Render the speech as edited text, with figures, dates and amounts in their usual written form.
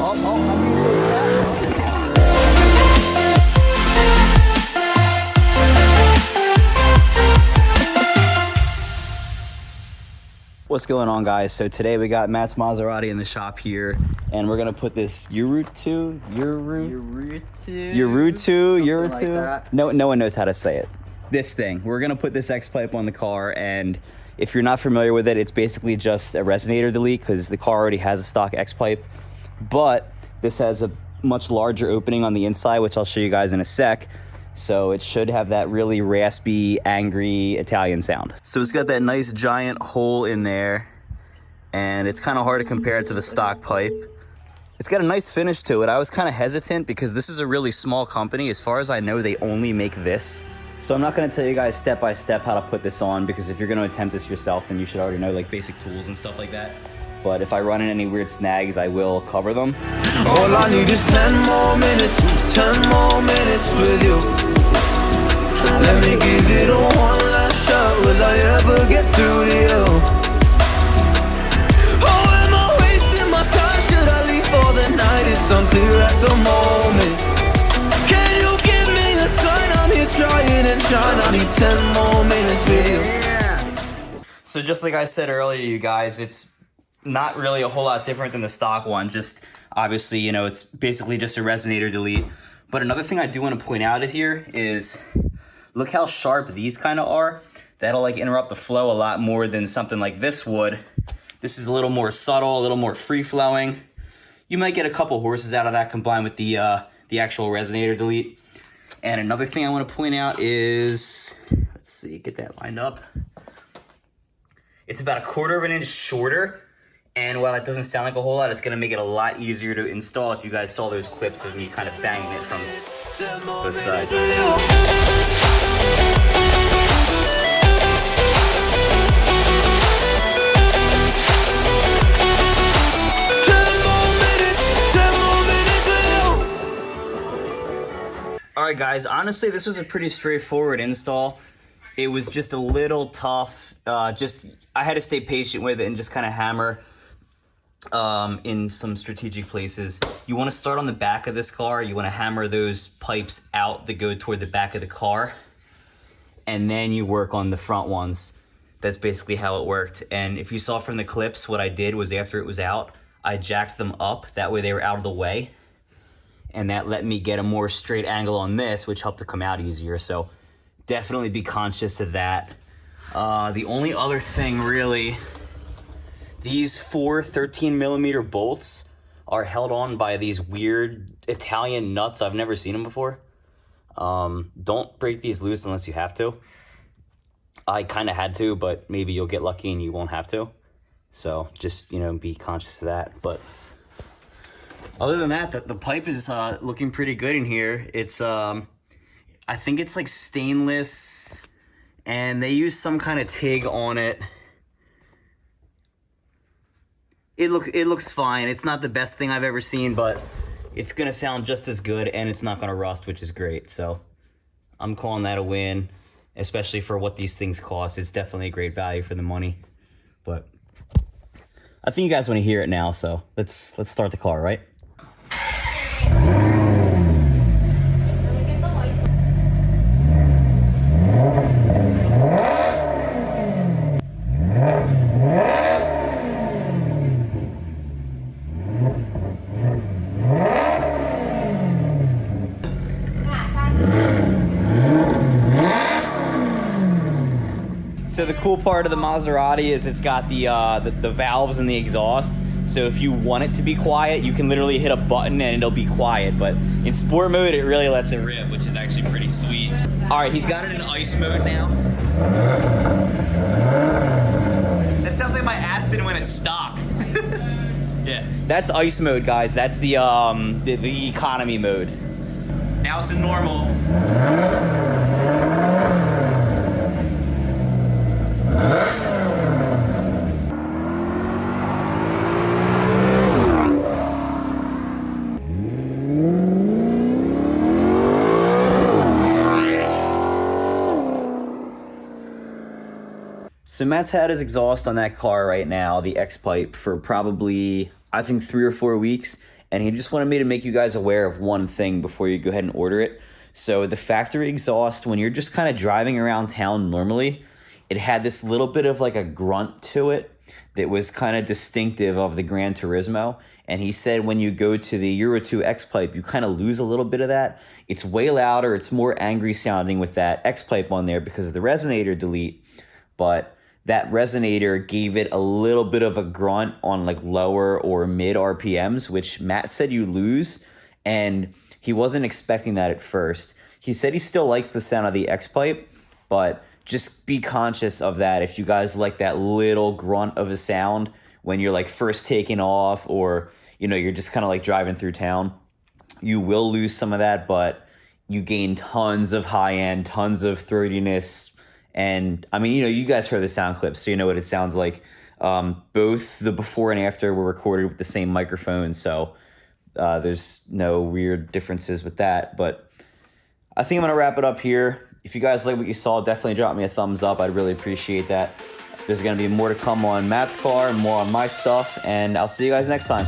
What's going on, guys? So today we got Matt's Maserati in the shop here, and we're gonna put this URUTU. Like no one knows how to say it. This thing, we're gonna put this X pipe on the car, and if you're not familiar with it, it's basically just a resonator delete because the car already has a stock X pipe, but this has a much larger opening on the inside, which I'll show you guys in a sec. So it should have that really raspy, angry Italian sound. So it's got that nice giant hole in there, and it's kind of hard to compare it to the stock pipe. It's got a nice finish to it. I was kind of hesitant because this is a really small company. As far as I know, they only make this. So I'm not gonna tell you guys step by step how to put this on, because if you're gonna attempt this yourself, then you should already know like basic tools and stuff like that. But if I run into any weird snags, I will cover them. All I need is 10 more minutes with you. Let me give it a one last shot. Will I ever get through to you? Oh, am I wasting my time? Should I leave for the night? It's unclear at the moment. Can you give me a sign? I'm here trying and trying. I need 10 more minutes with you. So just like I said earlier, you guys, it's not really a whole lot different than the stock one. Just obviously, you know, it's basically just a resonator delete. But another thing I do want to point out is look how sharp these kind of are. That'll like interrupt the flow a lot more than something like this would. This is a little more subtle, a little more free flowing. You might get a couple horses out of that combined with the actual resonator delete. And another thing I want to point out is, let's see, get that lined up. It's about 1/4 of an inch shorter. And while it doesn't sound like a whole lot, it's gonna make it a lot easier to install if you guys saw those clips of me kind of banging it from both sides. All right, guys, honestly, this was a pretty straightforward install. It was just a little tough. I had to stay patient with it and just kind of hammer in some strategic places. You want to start on the back of this car. You want to hammer those pipes out that go toward the back of the car, and then you work on the front ones. That's basically how it worked. And if you saw from the clips, what I did was after it was out, I jacked them up. That way they were out of the way, and that let me get a more straight angle on this, which helped to come out easier. So definitely be conscious of that. The only other thing really, these 4 13mm bolts are held on by these weird Italian nuts. I've never seen them before. Don't break these loose unless you have to. I kind of had to, but maybe you'll get lucky and you won't have to. So just, you know, be conscious of that. But other than that, the pipe is looking pretty good in here. It's I think it's like stainless, and they use some kind of TIG on it. It looks fine. It's not the best thing I've ever seen, but it's gonna sound just as good, and it's not gonna rust, which is great. So I'm calling that a win, especially for what these things cost. It's definitely a great value for the money. But I think you guys want to hear it now, so let's start the car, right? So the cool part of the Maserati is it's got the valves and the exhaust. So if you want it to be quiet, you can literally hit a button and it'll be quiet. But in sport mode, it really lets it rip, which is actually pretty sweet. All right, he's got it in ice mode now. That sounds like my Aston when it's stock. Yeah, that's ice mode, guys. That's the economy mode. Now it's in normal. So Matt's had his exhaust on that car right now, the X-Pipe, for probably, I think 3 or 4 weeks, and he just wanted me to make you guys aware of one thing before you go ahead and order it. So the factory exhaust, when you're just kind of driving around town normally, it had this little bit of like a grunt to it that was kind of distinctive of the Gran Turismo. And he said when you go to the URUTU X-Pipe, you kind of lose a little bit of that. It's way louder. It's more angry sounding with that X-Pipe on there because of the resonator delete. But that resonator gave it a little bit of a grunt on like lower or mid RPMs, which Matt said you lose. And he wasn't expecting that at first. He said he still likes the sound of the X-Pipe, but just be conscious of that if you guys like that little grunt of a sound when you're like first taking off, or you're just kind of like driving through town. You will lose some of that, but you gain tons of high end, tons of throatiness. And I mean, you guys heard the sound clips, so you know what it sounds like. Both the before and after were recorded with the same microphone, so there's no weird differences with that. But I think I'm gonna wrap it up here. If you guys like what you saw, definitely drop me a thumbs up. I'd really appreciate that. There's going to be more to come on Matt's car and more on my stuff, and I'll see you guys next time.